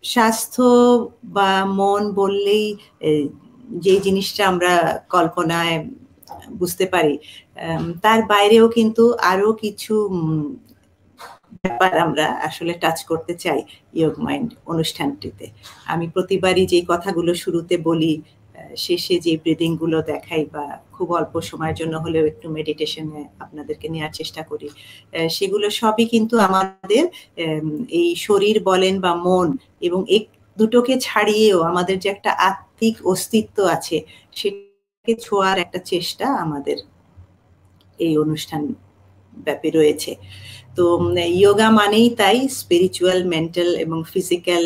স্বাস্থ্য বা মন বললেই যে জিনিসটা আমরা কল্পনায় বুঝতে পারি, তার বাইরেও কিন্তু আরো কিছু ব্যাপার আমরা আসলে টাচ করতে চাই ইয়োগ মাইন্ড অনুষ্ঠানটিতে। আমি প্রতিবারই যে কথাগুলো শুরুতে বলি, শেষে যে ব্রিদিং গুলো দেখাই বা খুব অল্প সময়ের জন্য হলেও একটু মেডিটেশনে আপনাদেরকে নেওয়ার চেষ্টা করি, সেগুলো সবই কিন্তু আমাদের এই শরীর বলেন বা মন এবং এই দুটোকে ছাড়িয়েও আমাদের যে একটা আত্মিক অস্তিত্ব আছে সেটাকে ছোঁয়ার একটা চেষ্টা আমাদের এই অনুষ্ঠান ব্যাপী রয়েছে। তো ইয়োগা মানেই তাই স্পিরিচুয়াল, মেন্টাল এবং ফিজিক্যাল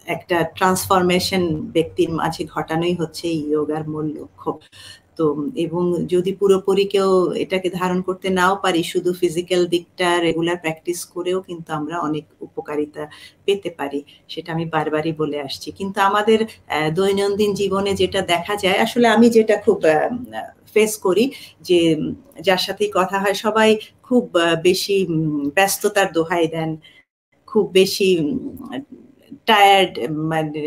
একটা ট্রান্সফরমেশন ব্যক্তির মাঝে ঘটানোই হচ্ছে ইয়োগার মূল লক্ষ্য। তো এবং যদি পুরোপুরি কেউ এটাকে ধারণ করতে নাও পারি, শুধু ফিজিক্যাল দিকটা রেগুলার প্র্যাকটিস করেও কিন্তু আমরা অনেক উপকারিতা পেতে পারি, সেটা আমি বারবারই বলে আসছি। কিন্তু আমাদের দৈনন্দিন জীবনে যেটা দেখা যায়, আসলে আমি যেটা খুব ফেস করি, যে যার সাথেই কথা হয় সবাই খুব বেশি ব্যস্ততার দোহাই দেন, খুব বেশি টায়ার্ড, মানে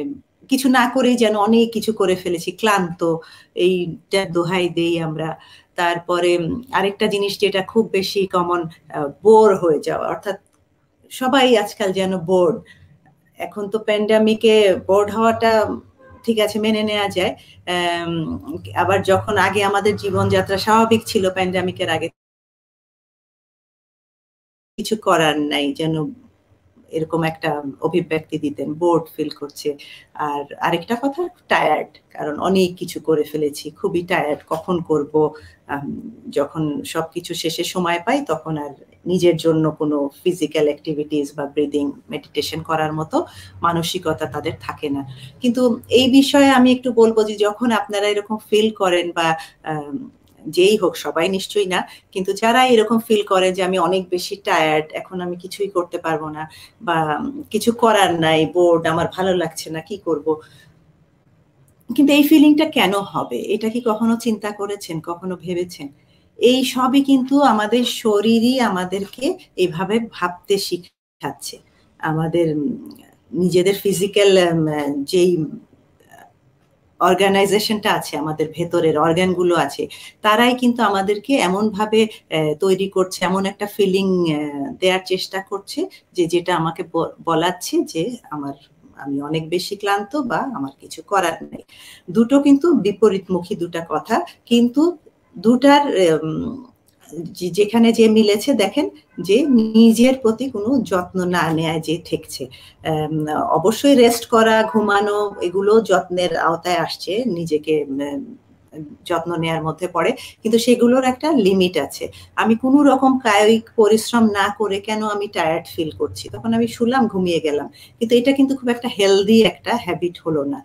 কিছু না করেই যেন অনেক কিছু করে ফেলেছি, ক্লান্ত, এইটা দোহাই দেই আমরা। তারপরে আরেকটা জিনিস যেটা খুব বেশি কমন, বোর হয়ে যাওয়া, অর্থাৎ সবাই আজকাল যেন বোর্ড। এখন তো প্যান্ডামিকে বোর্ড হওয়াটা ঠিক আছে, মেনে নেওয়া যায়। আবার যখন আগে আমাদের জীবনযাত্রা স্বাভাবিক ছিল প্যান্ডামিকের আগে, কিছু করার নাই যেন এরকম একটা অভিব্যক্তি দিতেন, বোর্ড ফিল করছে। আর আরেকটা কথা, টায়ার্ড, কারণ অনেক কিছু করে ফেলেছি, খুবই টায়ার্ড, কখন করব। যখন সবকিছু শেষে সময় পাই তখন আর নিজের জন্য কোনো ফিজিক্যাল অ্যাক্টিভিটিস বা ব্রিদিং মেডিটেশন করার মতো মানসিকতা তাদের থাকে না। কিন্তু এই বিষয়ে আমি একটু বলবো যে যখন আপনারা এরকম ফিল করেন, বা যেই হোক, সবাই নিশ্চয়ই না, কিন্তু যারা এরকম ফিল করে যে আমি অনেক বেশি টায়ার্ড, এখন আমি কিছুই করতে পারবো না, বা কিছু করার নাই, বোর্ড, আমার ভালো লাগছে না, কি করব। কিন্তু এই ফিলিংটা কেন হবে, এটা কি কখনো চিন্তা করেছেন, কখনো ভেবেছেন? এই সবই কিন্তু আমাদের শরীরই আমাদেরকে এইভাবে ভাবতে শিখাচ্ছে। আমাদের নিজেদের ফিজিক্যাল যেই অর্গানাইজেশনটা আছে, আমাদের ভেতরের অর্গানগুলো আছে, তারাই কিন্তু আমাদেরকে এমনভাবে তৈরি করছে, এমন একটা ফিলিং দেওয়ার চেষ্টা করছে যে যেটা আমাকে বলাচ্ছে যে আমি অনেক বেশি ক্লান্ত বা আমার কিছু করার নেই। দুটো কিন্তু বিপরীতমুখী দুটা কথা, কিন্তু দুটার যেখানে যে মিলেছে, দেখেন যে নিজের প্রতি কোনো যত্ন না নেয় যে ঠেকছে। অবশ্যই রেস্ট করা, ঘুমানো, এগুলো যত্নের আওতায় আসছে, নিজেকে যত্ন নেওয়ার মধ্যে পড়ে, কিন্তু সেগুলোর একটা লিমিট আছে। আমি কোনো রকম কায়িক পরিশ্রম না করে কেন আমি টায়ার্ড ফিল করছি, তখন আমি শুলাম, ঘুমিয়ে গেলাম, কিন্তু এটা কিন্তু খুব একটা হেলদি একটা হ্যাবিট হলো না।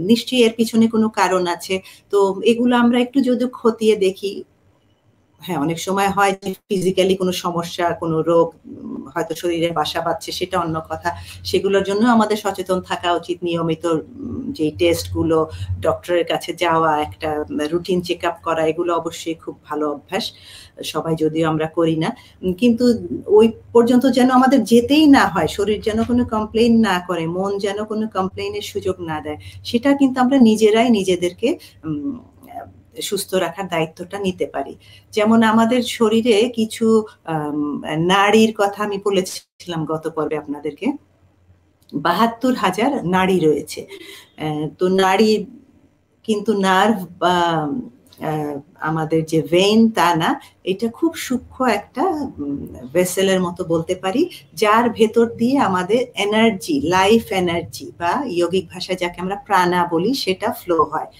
নিশ্চয়ই এর পিছনে কোনো কারণ আছে। তো এগুলো আমরা একটু যদি খতিয়ে দেখি, হ্যাঁ, অনেক সময় হয় যে ফিজিক্যালি কোনো সমস্যা, কোনো রোগ হয়তো শরীরে বাসা বাঁধছে, সেটা অন্য কথা। সেগুলোর জন্য আমাদের সচেতন থাকা উচিত। নিয়মিত যে টেস্টগুলো, ডক্টরের কাছে যাওয়া, একটা রুটিন চেক আপ করা, এগুলো অবশ্যই খুব ভালো অভ্যাস, সবাই যদিও আমরা করি না। কিন্তু ওই পর্যন্ত যেন আমাদের যেতেই না হয়, শরীর যেন কোনো কমপ্লেইন না করে, মন যেন কোনো কমপ্লেইনের সুযোগ না দেয়, সেটা কিন্তু আমরা নিজেরাই নিজেদেরকে সুস্থ রাখার দায়িত্বটা নিতে পারি। যেমন আমাদের শরীরে কিছু নাড়ির কথা আমি বলেছিলাম গত পর্বে আপনাদেরকে, ৭২,০০০ নাড়ি রয়েছে। তো নাড়ি কিন্তু নার্ভ বা আমাদের যে ভেইন তা না, এটা খুব সূক্ষ্ম একটা ভেসেলের মতো বলতে পারি, যার ভেতর দিয়ে আমাদের এনার্জি, লাইফ এনার্জি, বা ইয়োগিক ভাষায় যাকে আমরা প্রাণা বলি, সেটা ফ্লো হয়।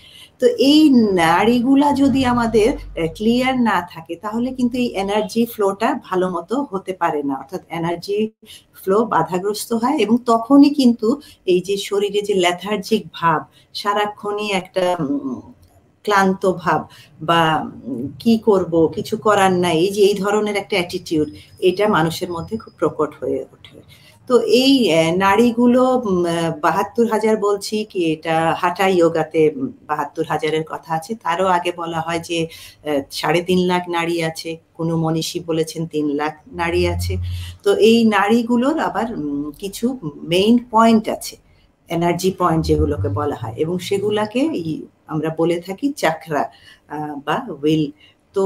তো এই নাড়িগুলা যদি আমাদের ক্লিয়ার না থাকে, তাহলে কিন্তু এই এনার্জি ফ্লোটা ভালো মতো হতে পারে না, অর্থাৎ এনার্জি ফ্লো বাধাগ্রস্ত হয়, এবং তখনই কিন্তু এই যে শরীরে যে লেথার্জিক ভাব, সারাক্ষণই একটা ক্লান্ত ভাব, বা কি করব, কিছু করার নাই, এই যে এই ধরনের একটা অ্যাটিটিউড, এটা মানুষের মধ্যে খুব প্রকট হয়ে ওঠে। তো এই নাড়িগুলো ৭২,০০০ বলছি কি এটা হাঠা ইয়োগাতে ৭২,০০০-এর কথা আছে। তারও আগে বলা হয় যে ৩.৫ লাখ নাড়ি আছে, কোনো মনীষী বলেছেন ৩ লাখ নাড়ি আছে। তো এই নাড়িগুলোর আবার কিছু মেইন পয়েন্ট আছে, এনার্জি পয়েন্ট যেগুলোকে বলা হয়, এবং সেগুলাকে আমরা বলে থাকি চাকরা বা উইল। তো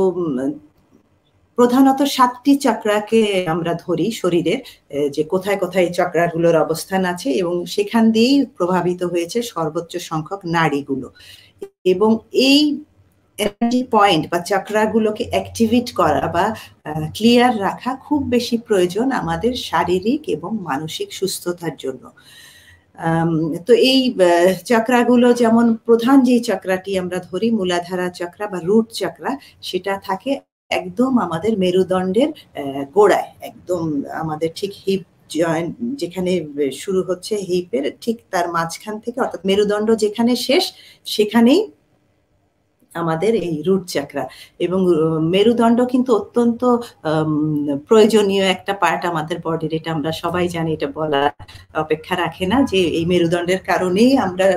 প্রধানত ৭টি চক্রাকে আমরা ধরি শরীরের, যে কোথায় কোথায় এই চক্রাগুলোর অবস্থান আছে, এবং সেখান দিয়েই প্রভাবিত হয়েছে সর্বোচ্চ সংখ্যক নাড়িগুলো। এবং এই এনার্জি পয়েন্ট বা চক্রাগুলোকে অ্যাক্টিভেট করা বা ক্লিয়ার রাখা খুব বেশি প্রয়োজন আমাদের শারীরিক এবং মানসিক সুস্থতার জন্য। তো এই চক্রাগুলো, যেমন প্রধান যে চক্রাটি আমরা ধরি মূলাধারা চক্রা বা রুট চক্রা, সেটা থাকে একদম আমাদের মেরুদণ্ডের গোড়ায়, একদম আমাদের ঠিক হিপ জয়েন্ট যেখানে শুরু হচ্ছে, হিপের ঠিক তার মাঝখান থেকে, অর্থাৎ মেরুদণ্ড যেখানে শেষ সেখানেই আমাদের এই রুট চক্রা। এবং মেরুদণ্ড কিন্তু অত্যন্ত প্রয়োজনীয় একটা পার্ট আমাদের বডির, এটা আমরা সবাই জানি, এটা বলা অপেক্ষা রাখে না যে এই মেরুদণ্ডের কারণেই আমরা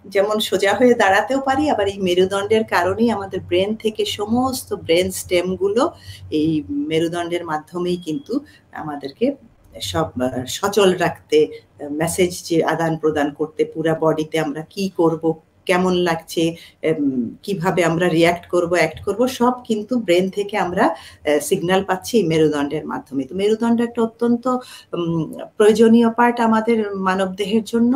যেমন সোজা হয়ে দাঁড়াতেও পারি, আবার এই মেরুদণ্ডের কারণেই আমাদের ব্রেন থেকে সমস্ত ব্রেন স্টেমগুলো এই মেরুদণ্ডের মাধ্যমেই কিন্তু আমাদেরকে সব সচল রাখতে, মেসেজ যে আদান প্রদান করতে, পুরা বডিতে আমরা কি করব, কেমন লাগছে, কিভাবে আমরা রিয়াক্ট করব, অ্যাক্ট করব, সব কিন্তু ব্রেন থেকে আমরা সিগন্যাল পাচ্ছি এই মেরুদণ্ডের মাধ্যমে। তো মেরুদণ্ড একটা অত্যন্ত প্রয়োজনীয় পার্ট আমাদের মানব দেহের জন্য,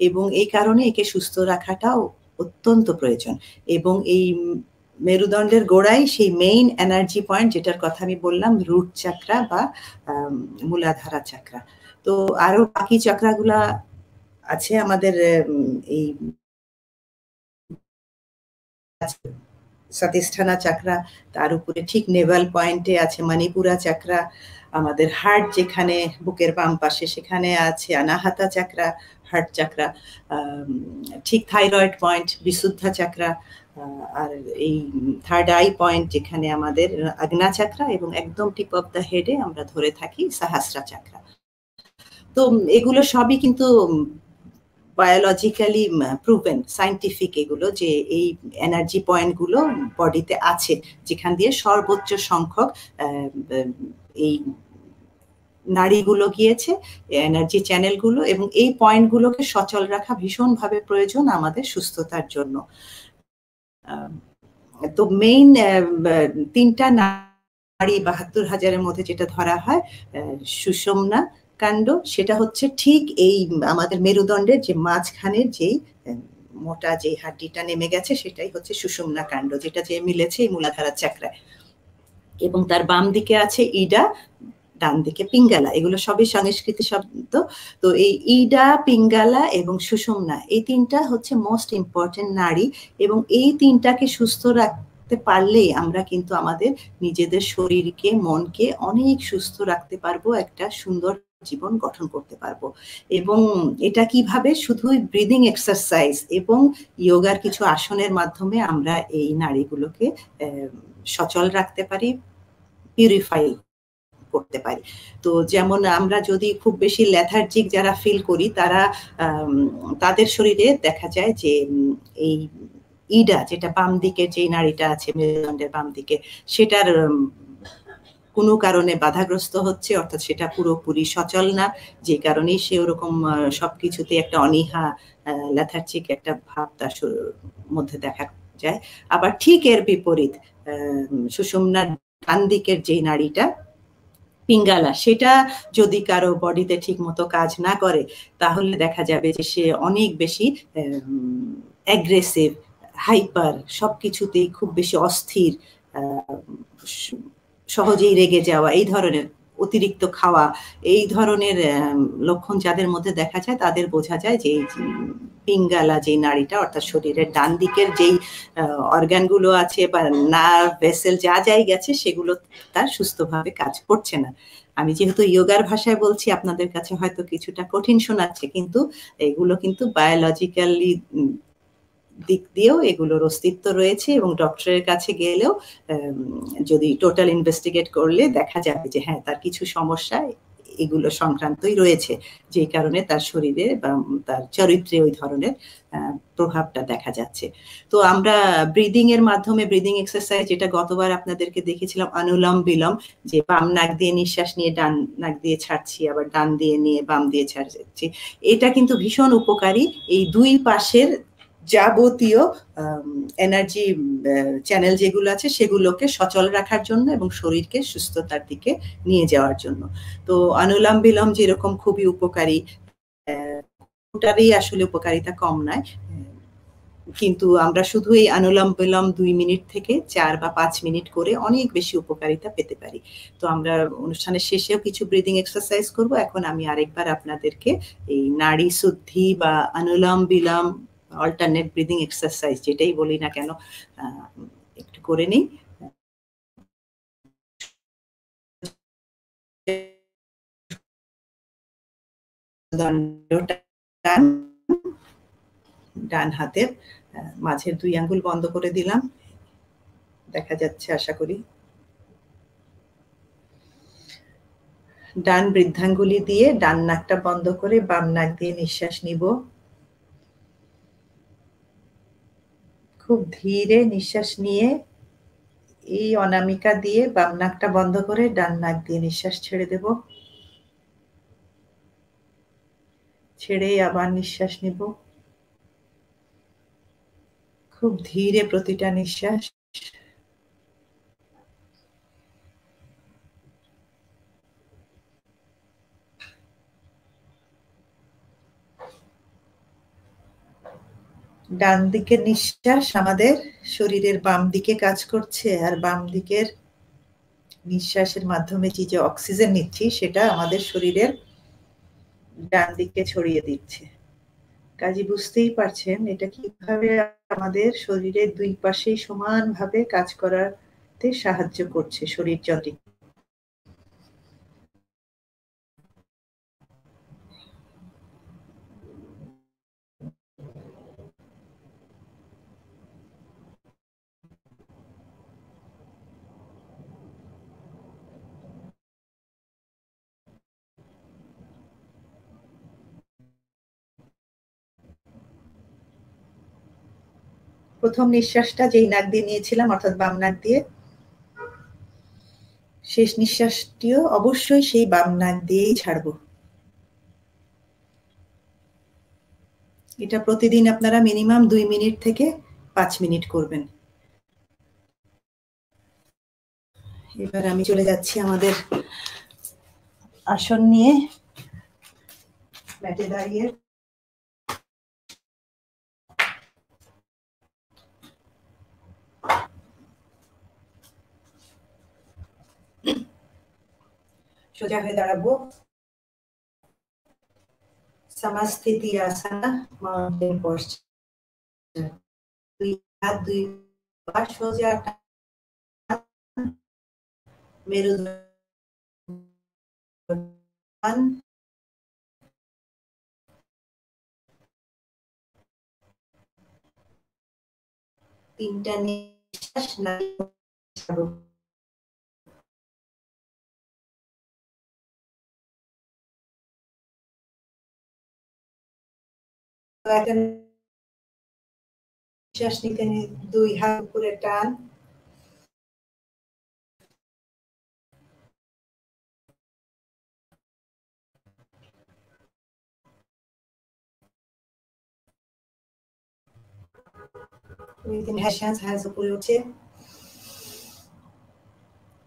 এবং এই কারণে একে সুস্থ রাখাটাও অত্যন্ত প্রয়োজন। এবং এই মেরুদণ্ডের গোড়ায় সেই মেইন এনার্জি পয়েন্ট যেটার কথা আমি বললাম, রুট চক্রা বা মূলাধারা চক্রা। তো আরো বাকি চক্রাগুলা আছে আমাদের, এই সতিষ্ঠানা চক্রা, তার উপরে ঠিক নেভাল পয়েন্টে আছে মণিপুরা চক্রা, আমাদের হার্ট যেখানে বুকের বাম পাশে সেখানে আছে অনাহতা চক্রা, হার্ট চক্রা, ঠিক থাইরয়েড পয়েন্ট বিশুদ্ধা চক্রা, আর এই থার্ড আই পয়েন্ট যেখানে আমাদের আগ্না চক্রা, এবং একদম টিপ অফ দ্য হেডে আমরা ধরে থাকি সহস্রা চক্রা। তো এগুলো সবই কিন্তু বায়োলজিক্যালি প্রুভেন, সায়েন্টিফিক এগুলো, যে এই এনার্জি পয়েন্টগুলো বডিতে আছে যেখান দিয়ে সর্বোচ্চ সংখ্যক এই নাড়িগুলো গিয়েছে, এনার্জি চ্যানেলগুলো, এবং এই পয়েন্টগুলোকে সচল রাখা ভীষণভাবে প্রয়োজন আমাদের সুস্থতার জন্য। তো মেইন 3টা নাড়ি ৭২,০০০-এর মধ্যে যেটা ধরা হয় সুষুম্না কাণ্ড, সেটা হচ্ছে ঠিক এই আমাদের মেরুদণ্ডের যে মাঝখানের যেই মোটা যে হাড্ডিটা নেমে গেছে সেটাই হচ্ছে সুষুম্না কাণ্ড, যেটা যে মিলেছে এই মূলাধারা চক্রায়। এবং তার বাম দিকে আছে ইডা, ডান দিকে পিঙ্গালা, এগুলো সবই সংস্কৃত শব্দ। তো এই ইডা, পিঙ্গালা এবং সুষুম্না, এই 3টা হচ্ছে মোস্ট ইম্পর্টেন্ট নাড়ি, এবং এই 3টাকে সুস্থ রাখতে পারলেই আমরা কিন্তু আমাদের নিজেদের শরীরকে, মনকে অনেক সুস্থ রাখতে পারবো, একটা সুন্দর জীবন গঠন করতে পারবো। এবং এটা কিভাবে? শুধুই ব্রিদিং এক্সারসাইজ এবং যোগার কিছু আসনের মাধ্যমে আমরা এই নাড়িগুলোকে সচল রাখতে পারি, পিউরিফাই করতে পারি। তো যেমন আমরা যদি খুব বেশি লেথার্জিক যারা ফিল করি, তারা তাদের শরীরে দেখা যায় যে এই ইডা, যেটা বাম দিকে যে নাড়িটা আছে মেরুদণ্ডের বাম দিকে, সেটার কোনো কারণে বাধাগ্রস্ত হচ্ছে, অর্থাৎ সেটা পুরোপুরি সচল না, যে কারণেই সে ওরকম সবকিছুতে একটা অনীহা, লেথার্জিক একটা ভাব তার মধ্যে দেখা যায়। আবার ঠিক এর বিপরীত, সুষুম্নার ডান দিকের যে নাড়িটা পিঙ্গালা, সেটা যদি কারো বডিতে ঠিক মতো কাজ না করে, তাহলে দেখা যাবে যে সে অনেক বেশি অ্যাগ্রেসিভ, হাইপার, সবকিছুতেই খুব বেশি অস্থির, সহজেই রেগে যাওয়া, এই ধরনের অতিরিক্ত খাওয়া, এই ধরনের লক্ষণ যাদের মধ্যে দেখা যায়, তাদের বোঝা যায় যে পিঙ্গালা যে নাড়িটা, অর্থাৎ শরীরের ডান দিকের যেই অর্গানগুলো আছে বা নার্ভ ভেসেল যা যাই গেছে, সেগুলো তার সুস্থভাবে কাজ করছে না। আমি যেহেতু যোগার ভাষায় বলছি, আপনাদের কাছে হয়তো কিছুটা কঠিন শোনাচ্ছে, কিন্তু এগুলো কিন্তু বায়োলজিক্যালি দিক দিয়েও এগুলোর অস্তিত্ব রয়েছে, এবং ডক্টরের কাছে গেলেও যদি টোটাল ইনভেস্টিগেট করলে দেখা যাবে যে হ্যাঁ, তার কিছু সমস্যা এগুলো সংক্রান্তই রয়েছে, যে কারণে তার শরীরে বা তার চরিত্রে ওই ধরনের প্রভাবটা দেখা যাচ্ছে। তো আমরা ব্রিদিং এর মাধ্যমে, ব্রিদিং এক্সারসাইজ যেটা গতবার আপনাদেরকে দেখেছিলাম, অনুলোম বিলোম, যে বাম নাক দিয়ে নিঃশ্বাস নিয়ে ডান নাক দিয়ে ছাড়ছি, আবার ডান দিয়ে নিয়ে বাম দিয়ে ছাড়ছি, এটা কিন্তু ভীষণ উপকারী এই দুই পাশের যাবতীয় এনার্জি চ্যানেল যেগুলো আছে সেগুলোকে সচল রাখার জন্য এবং শরীরকে সুস্থতার দিকে নিয়ে যাওয়ার জন্য। তো অনুলোম বিলোম যেরকম খুবই উপকারী, ওটারই আসলে উপকারিতা কম নয়, কিন্তু আমরা শুধু এই অনুলোম বিলোম 2 মিনিট থেকে 4 বা 5 মিনিট করে অনেক বেশি উপকারিতা পেতে পারি। তো আমরা অনুষ্ঠানের শেষেও কিছু ব্রিদিং এক্সারসাইজ করব। এখন আমি আরেকবার আপনাদেরকে এই নাড়ি শুদ্ধি বা অনুলোম বিলোম অল্টারনেট ব্রিদিং এক্সারসাইজ যেটাই বলি না কেন একটু করে নিই। ডান হাতের মাঝের 2 আঙ্গুল বন্ধ করে দিলাম, দেখা যাচ্ছে আশা করি। ডান বৃদ্ধাঙ্গুলি দিয়ে ডান নাকটা বন্ধ করে বাম নাক দিয়ে নিঃশ্বাস নিব। খুব ধীরে নিঃশ্বাস নিয়ে এই অনামিকা দিয়ে বাম নাকটা বন্ধ করে ডান নাক দিয়ে নিঃশ্বাস ছেড়ে দেব। ছেড়ে আবার নিঃশ্বাস নিব। খুব ধীরে প্রতিটা নিঃশ্বাস। ডান দিকের নিঃশ্বাস আমাদের শরীরের বাম দিকে কাজ করছে, আর বাম দিকের নিঃশ্বাসের মাধ্যমে যে অক্সিজেন নিচ্ছি সেটা আমাদের শরীরের ডান দিকে ছড়িয়ে দিচ্ছে। কাজে বুঝতেই পারছেন এটা কিভাবে আমাদের শরীরের দুই পাশেই সমানভাবে কাজ করাতে সাহায্য করছে শরীরযন্ত্রে। প্রথম নিঃশ্বাসটা যেই নাক দিয়ে নিয়েছিলাম অর্থাৎ বাম নাক দিয়ে, শেষ নিঃশ্বাসটিও অবশ্যই সেই বাম নাক দিয়েই ছাড়বো। এটা প্রতিদিন আপনারা মিনিমাম 2 মিনিট থেকে 5 মিনিট করবেন। এবার আমি চলে যাচ্ছি আমাদের আসন নিয়ে, ম্যাটে দাঁড়িয়ে সোজা হয়ে দাঁড়াবো। সমস্থিতি আসনা, মাউন্টেন পশ্চার। দুই হাত দুই পা সোজা, মেরুদণ্ড, তিনটা নিঃশ্বাস ছাড়ো। একটা নিঃশ্বাস নিতে দুই হাত উপরে টান, with inhalations hands উপরে উঠে,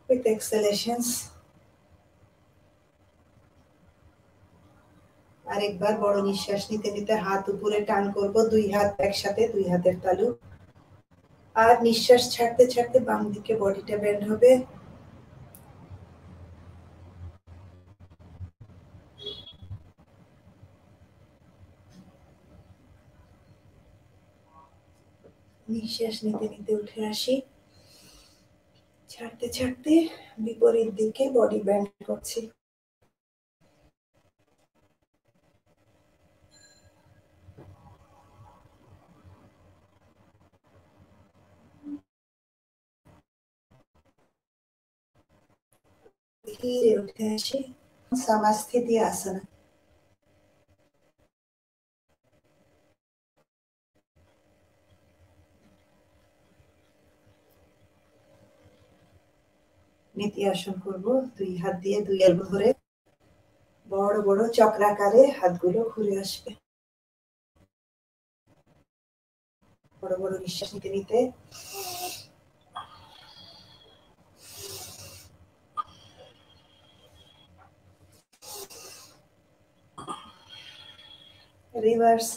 with exhalations আরেকবার বড় নিঃশ্বাস নিতে নিতে হাত উপরে টান করব, দুই হাত একসাথে, দুই হাতের তালু। আর নিঃশ্বাস ছাড়তে ছাড়তে বাম দিকে বডিটা বেন্ড হবে। নিঃশ্বাস নিতে নিতে উঠে আসি, ছাড়তে ছাড়তে বিপরীত দিকে বডি বেন্ড করছি। ধীরে উঠে আসি, Samasthiti asana. নীতি আসন করব, 2 হাত দিয়ে 2 এলবো ধরে বড় বড় চক্রাকারে হাতগুলো ঘুরে আসবে। বড় বড় নিঃশ্বাস নিতে নিতে রিভার্স।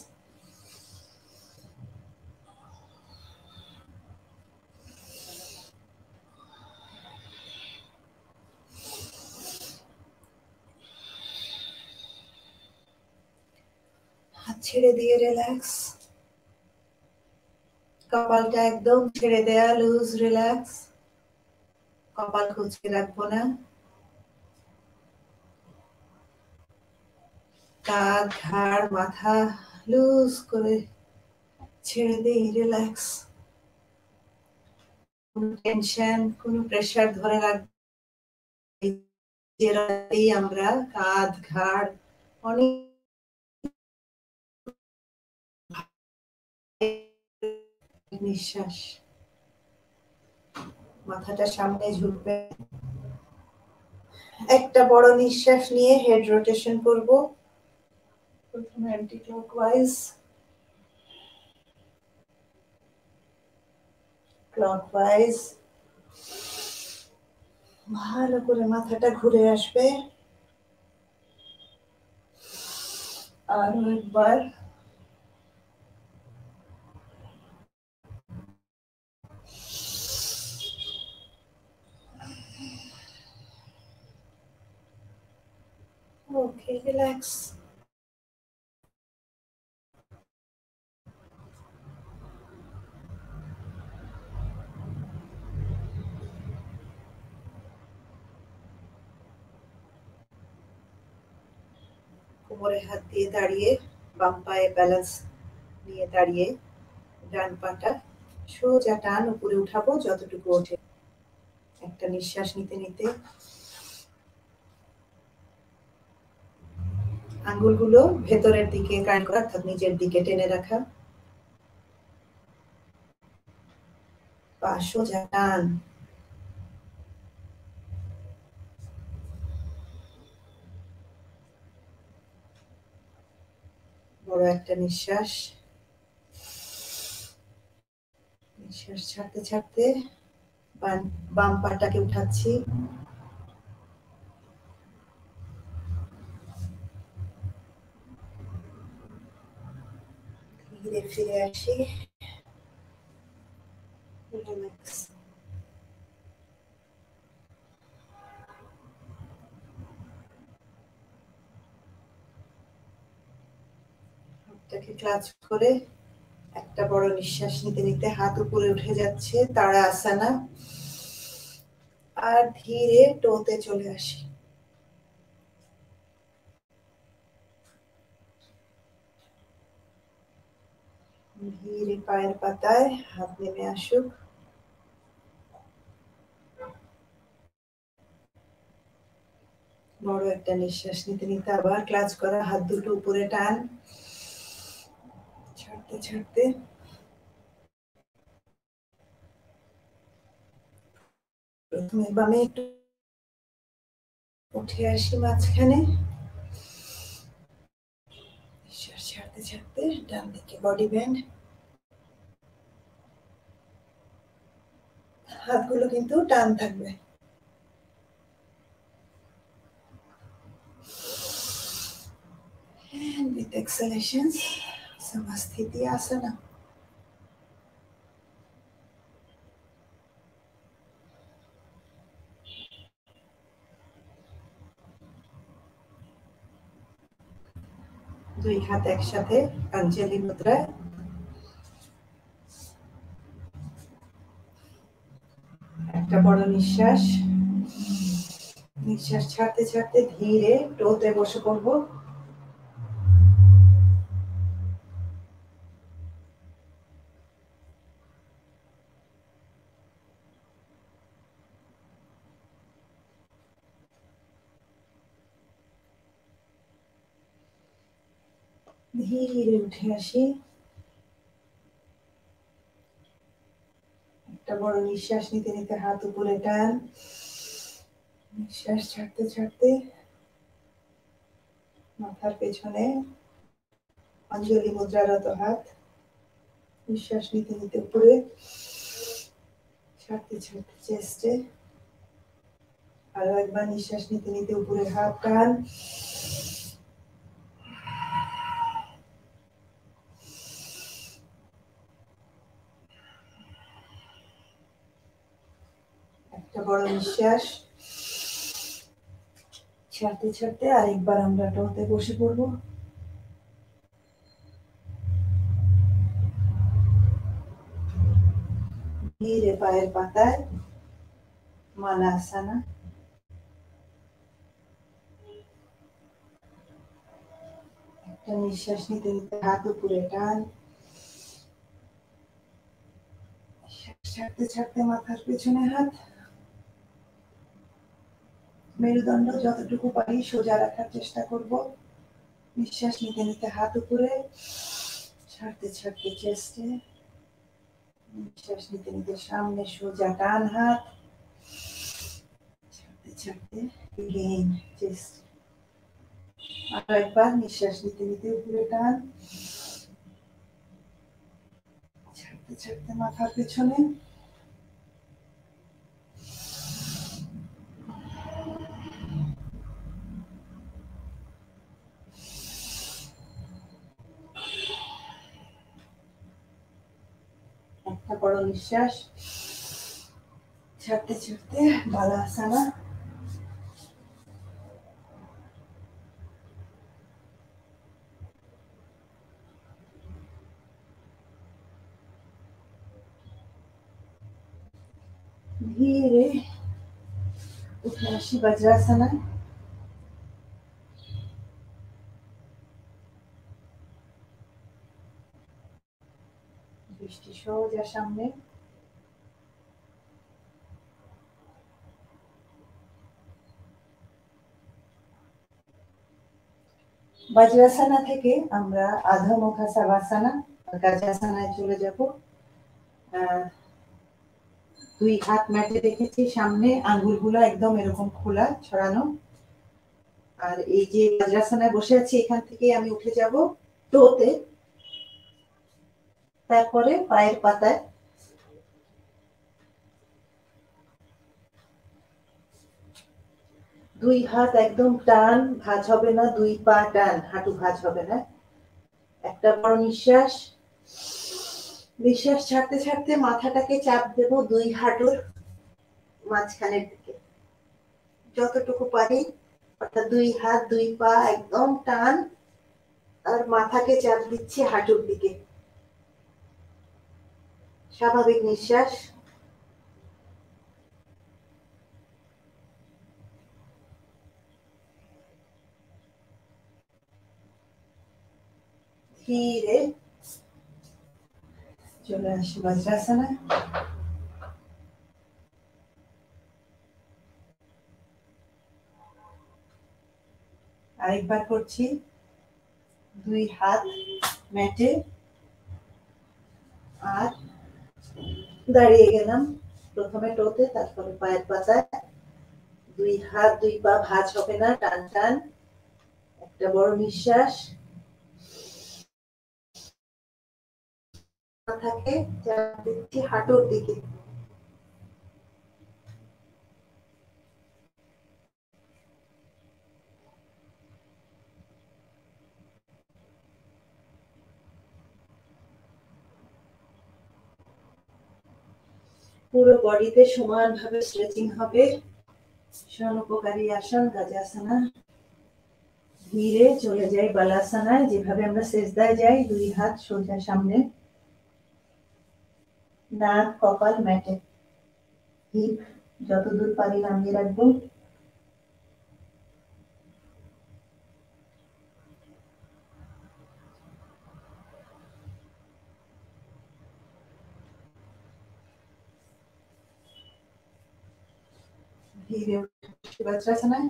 হাত ছেড়ে দিয়ে রিল্যাক্স। কপালটা একদম ছেড়ে দেয়া, লুজ, রিল্যাক্স। কপাল খুঁজকে রাখবো না। কাঁধ, ঘাড়, মাথা লুজ করে ছেড়ে দিই, রিল্যাক্স। কোনো টেনশন, কোনো প্রেশার ধরে রাখতেই আমরা কাঁধ, ঘাড় অনেক নিঃশ্বাস। মাথাটা সামনে ঝুঁকবে। একটা বড় নিঃশ্বাস নিয়ে হেড রোটেশন করব। প্রথমে অ্যান্টি ক্লকওয়াইজ, ক্লকওয়াইজ। ভালো করে মাথাটা ঘুরে আসবে। আরো একবার। ওকে, রিল্যাক্স। কোমরে হাত দিয়ে দাঁড়িয়ে, বাম পায়ে ব্যালেন্স নিয়ে দাঁড়িয়ে ডান পাটা সোজা টান উপরে উঠাবো যতটুকু ওঠে। একটা নিঃশ্বাস নিতে নিতে আঙ্গুলগুলো ভেতরের দিকে কাট করা, অর্থাৎ নিচের দিকে টেনে রাখা। পা সোজা টান। বড় একটা নিঃশ্বাস। নিঃশ্বাস ছাড়তে ছাড়তে বাম পাটাকে উঠাচ্ছি। ধীরে ফিরে আসি, রিল্যাক্স। হাতটাকে ক্লাচ করে একটা বড় নিঃশ্বাস নিতে নিতে হাত উপরে উঠে যাচ্ছে, তারা আসানা। আর ধীরে টোতে চলে আসি। ধীরে পায়ের পাতায় হাত নেমে আসুক। বড় একটা নিঃশ্বাস নিতে নিতে আবার ক্লাচ করা, হাত দুটো উপরে টান, ছাড়তে ছাড়তে প্রথমে বামে একটু উঠে আসি মাঝখানে। নিঃশ্বাস ছাড়তে ছাড়তে ডান দিকে বডি ব্যান্ড। হাতগুলো কিন্তু টান থাকবে। And with exhalations, Samasthiti Asana. দুই হাত একসাথে আঞ্জলি মুদ্রায়। একটা বড় নিঃশ্বাস। নিঃশ্বাস ছাড়তে ছাড়তে ধীরে টোতে বসে পড়বো। ধীরে উঠে আসি, একটা বড় নিঃশ্বাস নিতে নিতে হাত উপরে টান, নিঃশ্বাস ছাড়তে ছাড়তে মাথার পেছনে অঞ্জলি মুদ্রারত হাত, নিঃশ্বাস নিতে নিতে উপরে, ছাড়তে ছাড়তে চেস্টে, আরো একবার নিঃশ্বাস নিতে নিতে উপরে হাত টান, একটা বড় নিঃশ্বাস ছাড়তে ছাড়তে আরেকবার আমরা টোতে বসে পড়বো। ধীরে পায়ের পাতায় মালাসানা, একটা নিঃশ্বাস নিতে নিতে হাত উপরে টান, ছাড়তে ছাড়তে মাথার পেছনে হাত, মেরুদণ্ড যতটুকু পারি সোজা রাখার চেষ্টা করব। নিঃশ্বাস নিতে নিতে হাত উপরে, ছাড়তে ছাড়তে চেস্টে, নিঃশ্বাস নিতে নিতে সামনে সোজা টান হাত, ছাড়তে ছাড়তে এগেইন চেস্ট, আরো একবার নিঃশ্বাস নিতে নিতে উপরে টান, ছাড়তে ছাড়তে মাথার পেছনে, একটা বড় নিঃশ্বাস ছাড়তে ছাড়তে বালাসানা, ধীরে উঠে আসি বজ্রাসনায়, দৃষ্টি সোজা সামনে, বজ্রাসনা থেকে আমরা আধা মুখা সাবাসানা গাজাসনায় চলে যাব। দুই হাত ম্যাটে রেখেছি সামনে, আঙ্গুলগুলো একদম এরকম খোলা ছড়ানো, আর এই যে বজ্রাসনায় বসে আছি এখান থেকে আমি উঠে যাব টোতে, তারপরে পায়ের পাতায় দুই হাত একদম টান, ভাঁজ হবে না, দুই পা টান, হাঁটু ভাঁজ হবে না। একটা বড় নিঃশ্বাস, নিঃশ্বাস ছাড়তে ছাড়তে মাথাটাকে চাপ দেব দুই হাঁটুর মাঝখানের দিকে, যতটুকু পারি, অর্থাৎ দুই হাত দুই পা একদম টান, আর মাথাকে চাপ দিচ্ছি হাঁটুর দিকে। স্বাভাবিক নিঃশ্বাস, ধীরে চলে আসি বজ্রাসনায়। আরেকবার করছি, দুই হাত ম্যাটে, আর দাঁড়িয়ে গেলাম প্রথমে টোতে, তারপরে পায়ের পাতায়, দুই হাত দুই পা ভাঁজ হবে না, টান টান, একটা বড় নিঃশ্বাস, মাথাকে চাপ দিচ্ছি হাঁটুর দিকে। পুরো বডিতে সমানভাবে স্ট্রেচিং হবে। সর্বোপকারী আসন গাজাসনা। ধীরে চলে যাই বালাসনায়, যেভাবে আমরা সেজদায় যাই, দুই হাত সোজা সামনে, নাক কপাল ম্যাটে, হিপ যতদূর পারি নামিয়ে রাখবো। ধীরে বজ্রাসনায়,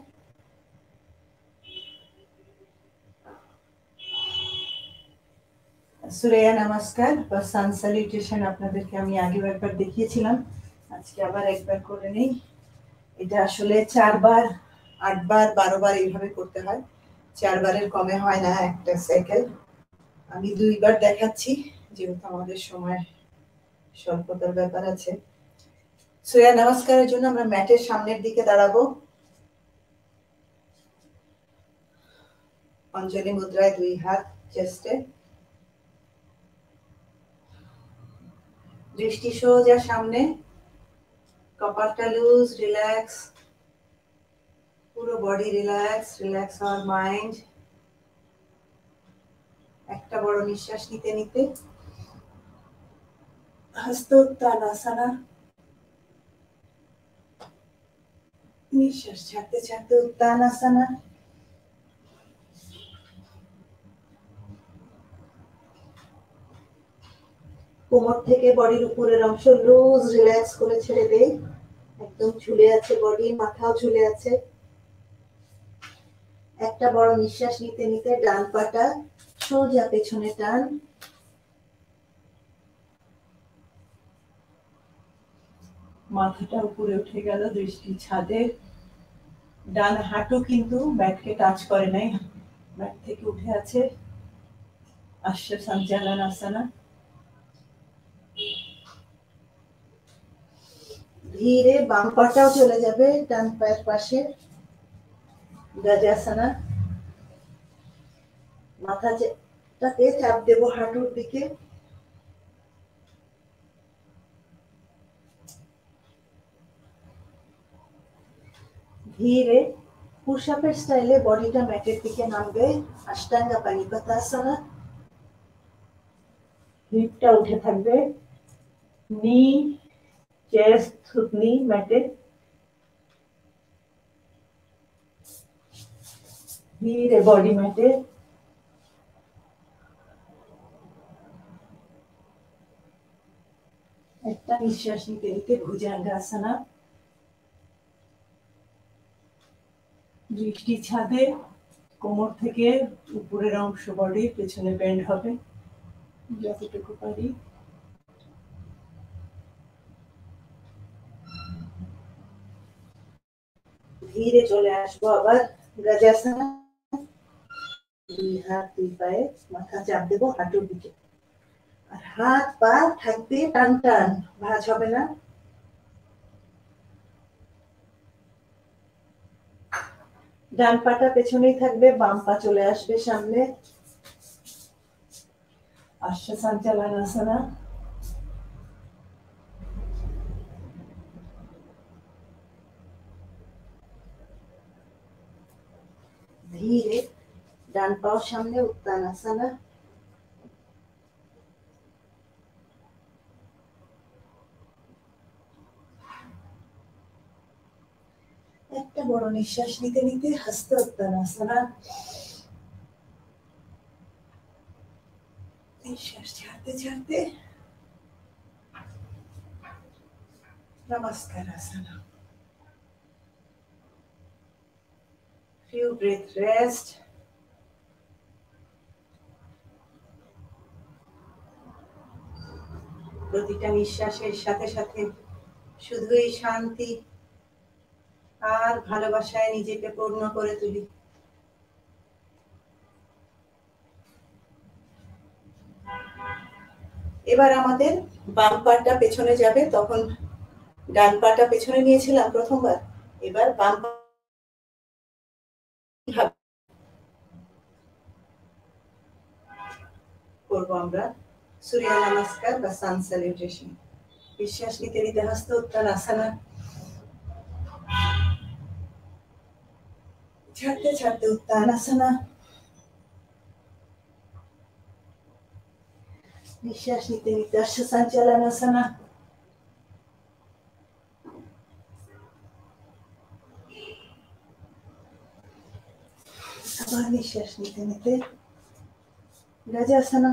সুরেয়া নমস্কার বা সান স্যালুটেশন আপনাদেরকে আমি আগেও একবার দেখিয়েছিলাম, আজকে আবার একবার করে নেই। এটা আসলে 4 বার 8 বার 12 বার এইভাবে করতে হয়, 4 বারের কমে হয় না একটা সাইকেল। আমি 2 বার দেখাচ্ছি যেহেতু আমাদের সময় স্বল্পতার ব্যাপার আছে। সুরেয়া নমস্কারের জন্য আমরা ম্যাটের সামনের দিকে দাঁড়াবো, অঞ্জলি মুদ্রায় 2 হাত চেস্টে, দৃষ্টি সোজা সামনে, কপালটা লুজ, রিল্যাক্স, পুরো body relax, relax our mind. একটা বড় নিঃশ্বাস নিতে নিতে হস্তোত্তানাসনা, নিঃশ্বাস ছাড়তে ছাড়তে উত্তানাসনা। কোমর থেকে বডির উপরের অংশ লুজ, রিল্যাক্স করে ছেড়ে দেই, একদম ঝুলে আছে বডি, মাথাও ঝুলে আছে। একটা বড় নিঃশ্বাস নিতে নিতে ডান পাটা সোজা পেছনে টান, মাথাটা উপরে উঠে গেল, দৃষ্টি ছাদে। ডান হাঁটু কিন্তু ম্যাটকে টাচ করে নাই, ম্যাট থেকে উঠে আছে। আশ্ব সঞ্চালনাসনা। ধীরে বাম পাটাও চলে যাবে ডান পায়ের পাশে, গজাসনা। মাথাটাকে চাপ দেব হাঁটুর দিকে, ধীরে পুশ আপের স্টাইলে বডিটা ম্যাটের দিকে নামবে, অষ্টাঙ্গা পানিপতাসনা। হিপটা উঠে থাকবে, নি চেস্ট থুতনি ম্যাটে, ধীরে বডি ম্যাটে। একটা নিঃশ্বাস নিতে নিতে ভুজঙ্গাসনা, দৃষ্টি ছাদে, কোমর থেকে উপরের অংশ বডি পেছনে বেন্ড হবে যতটুকু পারি। ধীরে চলে আসবো আবার গজাসনা, 2 হাত 2 পায়ে, মাথা চাপ দেবো হাঁটুর দিকে, আর হাত পা থাকবে টান টান, ভাঁজ হবে না। ডান পাটা পেছনেই থাকবে, বাম পা চলে আসবে সামনে, আশ্ব সঞ্চালনাসনা। ধীরে ডান পাও সামনে, উত্তানাসনা। একটা বড় নিঃশ্বাস নিতে নিতে হস্ত উত্তানাসনা, নিঃশ্বাস ছাড়তে ছাড়তে নমস্কারাসনা। Few breath rest. প্রতিটা নিঃশ্বাসের সাথে সাথে শুধুই শান্তি আর ভালোবাসায় নিজেকে পূর্ণ করে তুলি। এবার আমাদের বাম পাটা পেছনে যাবে, তখন ডান পাটা পেছনে নিয়েছিলাম প্রথমবার, এবার বাম পা করবো আমরা সূর্য নমস্কার বা সান স্যালুটেশন। নিঃশ্বাস নিতে নিতে হস্ত উত্তানাসনা, ছাড়তে ছাড়তে উত্তানাসনা। নিঃশ্বাস নিতে নিতে অশ্ব সঞ্চালনাসনা, আবার নিঃশ্বাস নিতে নিতে গজাসনা।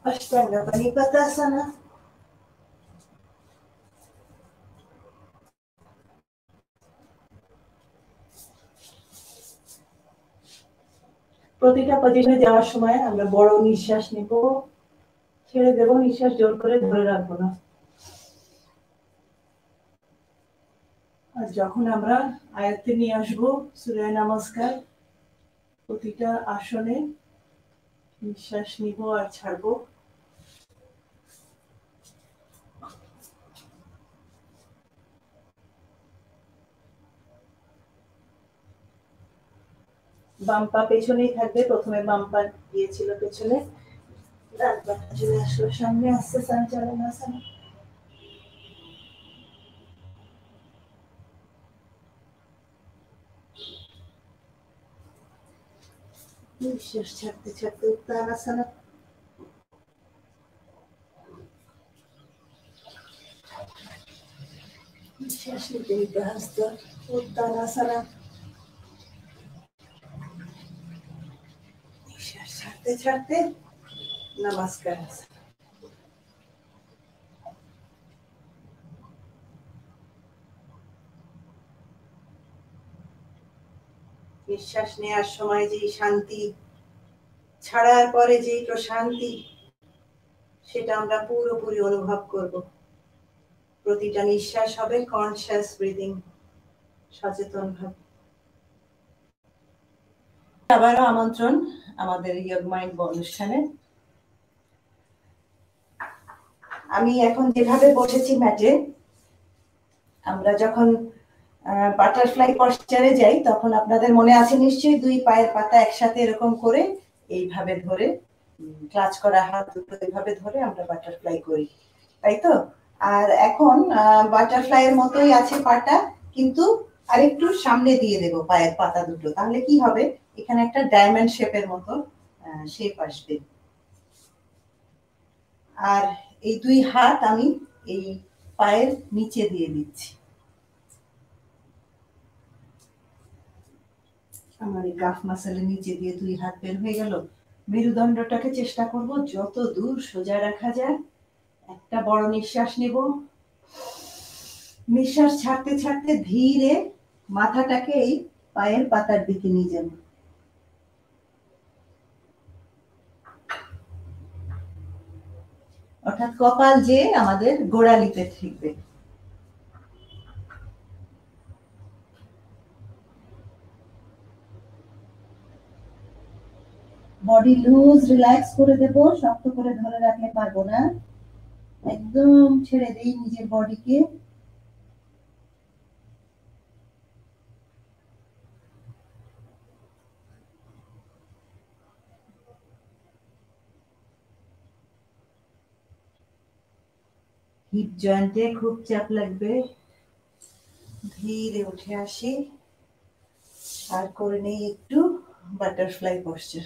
অষ্টাঙ্গ পানিপতাসনা। প্রতিটা পজিশনে যাওয়ার সময় আমরা বড় নিঃশ্বাস নিব, ছেড়ে দেব, নিঃশ্বাস জোর করে ধরে রাখবো না। আর যখন আমরা আয়ত্তে নিয়ে আসবো সূর্য নমস্কার, প্রতিটা আসনে নিঃশ্বাস নিব আর ছাড়বো। বাম পা পেছনেই থাকবে, প্রথমে বাম পা দিয়েছিল পেছনে, ডান পা চলে আসলো সামনে, আস্তে সঞ্চালনাসন। নিঃশ্বাস ছাড়তে ছাড়তে উত্তানাসন। নিঃশ্বাস নিতে নিতে হস্ত উত্তানাসন। নিঃশ্বাস ছাড়তে ছাড়তে নমস্কার। নিঃশ্বাস নেওয়ার সময় যে শান্তি, ছাড়ার পরে যে প্রশান্তি, সেটা আমরা পুরোপুরি অনুভব করব। প্রতিটা নিঃশ্বাস হবে কনসিয়াস ব্রিদিং, সচেতন ভাবে। আবারও আমন্ত্রণ আমাদের ইয়োগ মাইন্ড অনুষ্ঠানে। আমি এখন যেভাবে বসেছি ম্যাটে, আমরা যখন বাটারফ্লাই পশ্চারে যাই তখন আপনাদের মনে আছে নিশ্চয়ই দুই পায়ের পাতা একসাথে এরকম করে এইভাবে ধরে, ক্লাচ করা হাত দুটো এইভাবে ধরে আমরা বাটারফ্লাই করি, তাই তো? আর এখন বাটারফ্লাই এর মতোই আছে পাটা, কিন্তু আরেকটু সামনে দিয়ে দেব পায়ের পাতা দুটো, তাহলে কি হবে, এখানে একটা ডায়মন্ড শেপের মতো শেপ আসবে। আর এই দুই হাত আমি এই পায়ের নিচে দিয়ে দিচ্ছি। আমার এই কাফ মাসেলের নিচে দিয়ে দুই হাত বের হয়ে গেল। মেরুদণ্ডটাকে চেষ্টা করব যত দূর সোজা রাখা যায়। একটা বড় নিঃশ্বাস নেব, নিঃশ্বাস ছাড়তে ছাড়তে ধীরে মাথাটাকে এই পায়ের পাতার দিকে নিয়ে যাব। অর্থাৎ কপাল যে আমাদের গোড়ালিতে থাকবে। বডি লুজ রিল্যাক্স করে দেব, শক্ত করে ধরে রাখলে পারবো না, একদম ছেড়ে দেই নিজের বডিকে। হিপ জয়েন্টে খুব চাপ লাগবে, ধীরে উঠে আসি আর করে নেই একটু বাটারফ্লাই পশ্চার।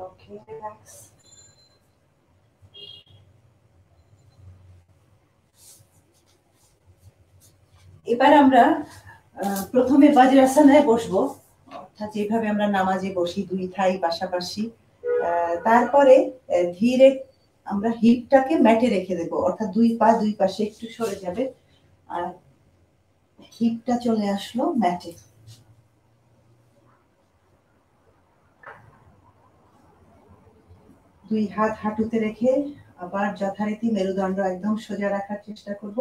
ওকে, রিল্যাক্স। এবার আমরা প্রথমে বজ্রাসনায় বসবো, অর্থাৎ যেভাবে আমরা নামাজে বসি, দুই থাই পাশাপাশি। তারপরে ধীরে আমরা হিপটাকে ম্যাটে রেখে দেবো, অর্থাৎ দুই পা দুই পাশে একটু সরে যাবে আর হিপটা চলে আসলো ম্যাটে। দুই হাত হাঁটুতে রেখে আবার যথারীতি মেরুদণ্ড একদম সোজা রাখার চেষ্টা করব,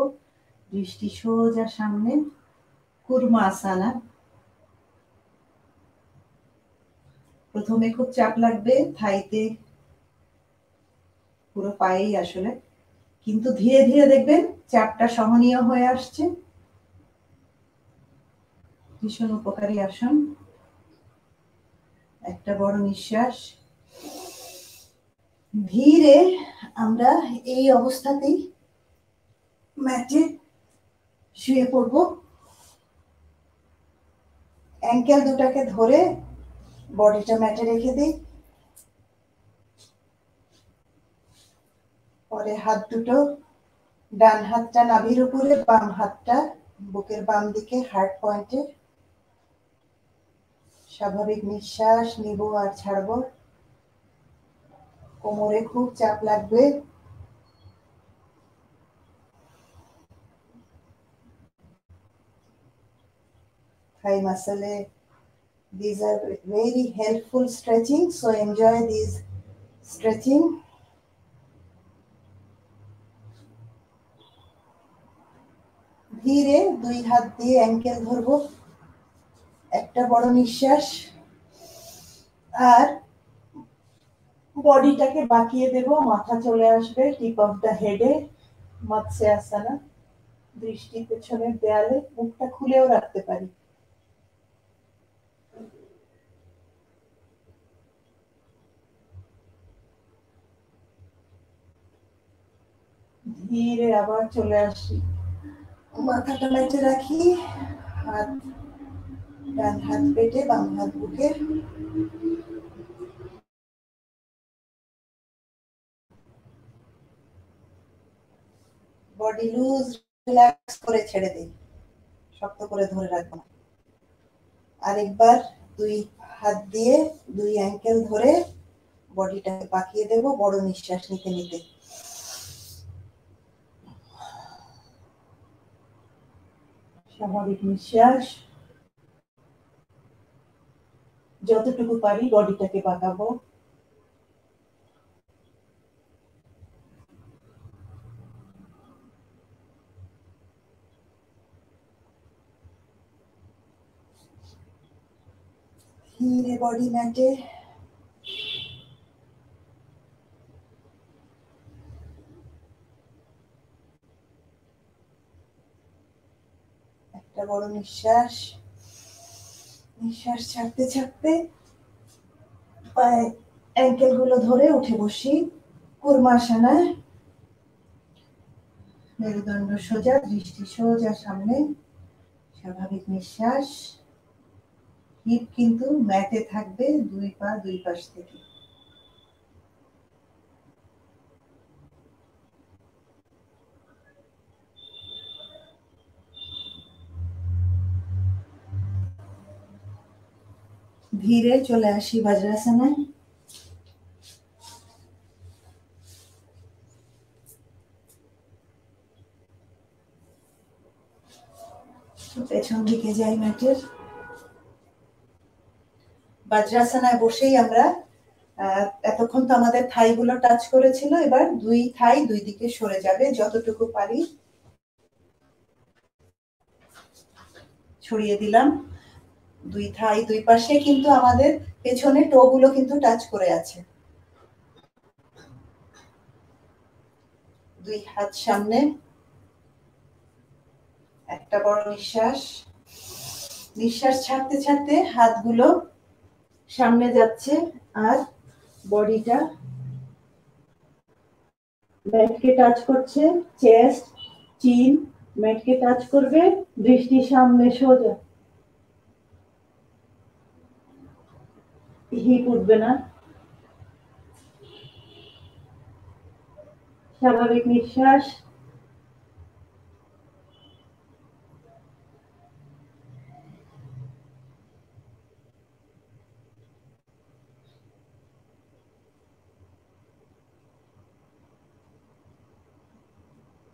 দৃষ্টি সোজা সামনে, কুর্মাসানা। প্রথমে খুব চাপ লাগবে থাইতে, পুরো পায়েই আসলে, কিন্তু ধীরে ধীরে দেখবেন চাপটা সহনীয় হয়ে আসছে। ভীষণ উপকারী আসন। একটা বড় নিঃশ্বাস, ধীরে আমরা এই অবস্থাতেই ম্যাটে শুয়ে পড়ব। অ্যাঙ্কেল দুটাকে ধরে বডিটা ম্যাটে রেখে দিই। পরে হাত দুটো, ডান হাতটা নাভির উপরে, বাম হাতটা বুকের বাম দিকে হার্ট পয়েন্টে স্বাভাবিক নিঃশ্বাস নিব আর ছাড়বো। কোমরে খুব চাপ লাগবে। Thigh muscle. These are very helpful stretching, so enjoy these stretching. ধীরে দুই হাত দিয়ে অ্যাঙ্কেল ধরবো, একটা বড় নিঃশ্বাস আর বডিটাকে বাঁকিয়ে দেব, মাথা চলে আসবে টিপ অফ দ্য হেডে, মৎস্যাসনা। দৃষ্টি পেছনের দেয়ালে, মুখটা খুলেও রাখতে পারি। ধীরে আবার চলে আসি, মাথাটা ম্যাটে রাখি, হাত ডান হাত পেটে বাম হাত বুকে। বডি লুজ, রিল্যাক্স করে ছেড়ে দিই, শক্ত করে ধরে রাখবো না। আরেকবার দুই হাত দিয়ে দুই অ্যাঙ্কেল ধরে বডিটাকে পাকিয়ে দেব, বড় নিঃশ্বাস নিতে নিতে। স্বাভাবিক নিঃশ্বাস, যতটুকু পারি বডিটাকে পাকাবো। ধীরে বডি ম্যাটে। একটা বড় নিঃশ্বাস, নিঃশ্বাস ছাড়তে ছাড়তে পায়ে অ্যাঙ্কেল গুলো ধরে উঠে বসি কুর্মাসনায়। মেরুদণ্ড সোজা, দৃষ্টি সোজা সামনে। স্বাভাবিক নিঃশ্বাস, হিপ কিন্তু ম্যাটে থাকবে, দুই পা দুই পাশ থেকে। ধীরে চলে আসি বজ্রাসনায়। পেছন দিকে যাই ম্যাটের। বজ্রাসনায় বসেই আমরা এতক্ষণ তো আমাদের থাই গুলো টাচ করেছিল, এবার দুই থাই দুই দিকে সরে যাবে, যতটুকু পারি ছড়িয়ে দিলাম। দুই থাই দুই পাশে কিন্তু আমাদের পেছনে টো গুলো কিন্তু টাচ করে আছে। দুই হাত সামনে, একটা বড় নিঃশ্বাস। নিঃশ্বাস ছাড়তে ছাড়তে হাতগুলো সামনে যাচ্ছে আর বডিটা ম্যাটকে টাচ করছে। চেস্ট, চিন ম্যাটকে টাচ করবে, দৃষ্টি সামনে সোজা, হিপ উঠবে না। স্বাভাবিক নিঃশ্বাস,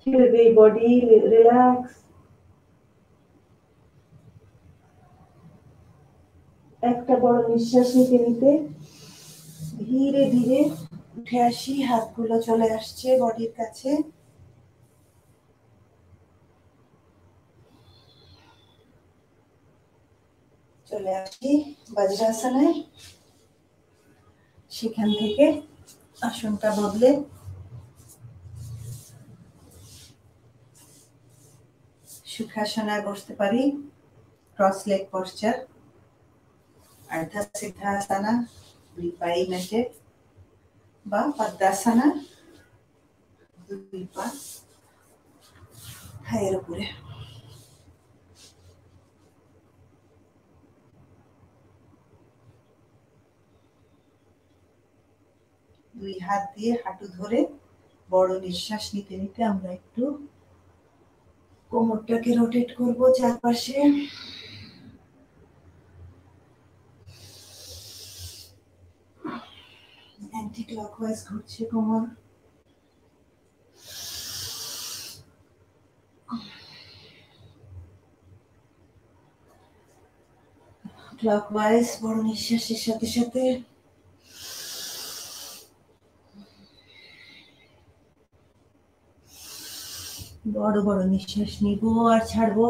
ছেড়ে দেই বডি, রিল্যাক্স। একটা বড় নিঃশ্বাস নিতে নিতে ধীরে ধীরে উঠে আসি, হাতগুলো চলে আসছে বডির কাছে। চলে আসি বজ্রাসনায়। সেখান থেকে আসনটা বদলে সুখাসনায় বসতে পারি, ক্রস লেগ পশ্চার। আর্ধা সিদ্ধাসনা, দুই পাই ম্যাটে, বা পদ্মাসনা, দুই পা থাইয়ের উপরে। দুই হাত দিয়ে হাঁটু ধরে বড় নিঃশ্বাস নিতে নিতে আমরা একটু কোমরটাকে রোটেট করব চারপাশে। অ্যান্টি ক্লকওয়াইজ ঘুরছে কোমর। ক্লকওয়াইজ বড় নিঃশ্বাসের সাথে সাথে বড় বড় নিঃশ্বাস নিব আর ছাড়বো।